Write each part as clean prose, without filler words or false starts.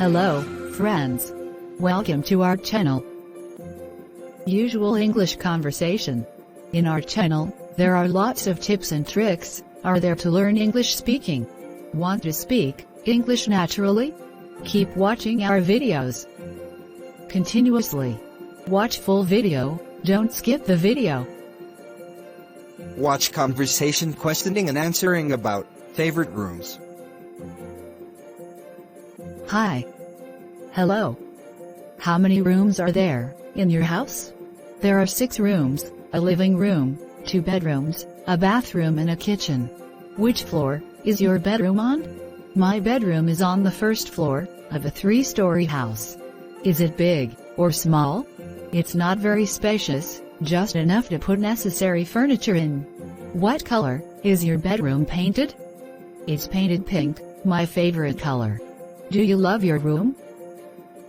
Hello, friends. Welcome to our channel. Usual English conversation. In our channel, there are lots of tips and tricks, are there to learn English speaking. Want to speak English naturally? Keep watching our videos continuously. Watch full video, don't skip the video. Watch conversation questioning and answering about favorite rooms. Hi. Hello. How many rooms are there in your house? There are 6 rooms, a living room, 2 bedrooms, a bathroom and a kitchen. Which floor is your bedroom on? My bedroom is on the first floor of a 3-story house. Is it big or small? It's not very spacious, just enough to put necessary furniture in. What color is your bedroom painted? It's painted pink, my favorite color. Do you love your room?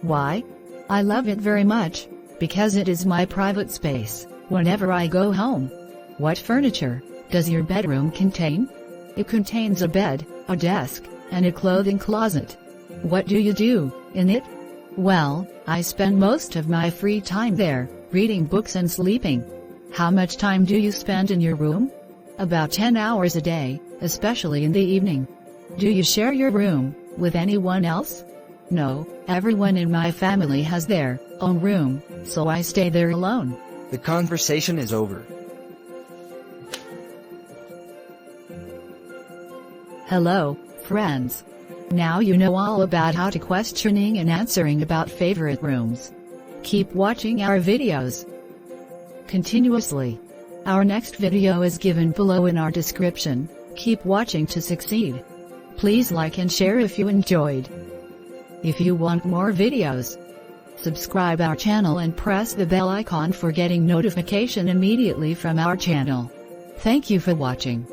Why? I love it very much, because it is my private space, whenever I go home. What furniture does your bedroom contain? It contains a bed, a desk, and a clothing closet. What do you do in it? Well, I spend most of my free time there, reading books and sleeping. How much time do you spend in your room? About 10 hours a day, especially in the evening. Do you share your room with anyone else? No, everyone in my family has their own room, so I stay there alone. The conversation is over. Hello, friends. Now you know all about how to questioning and answering about favorite rooms. Keep watching our videos continuously. Our next video is given below in our description. Keep watching to succeed. Please like and share if you enjoyed. If you want more videos, subscribe our channel and press the bell icon for getting notification immediately from our channel. Thank you for watching.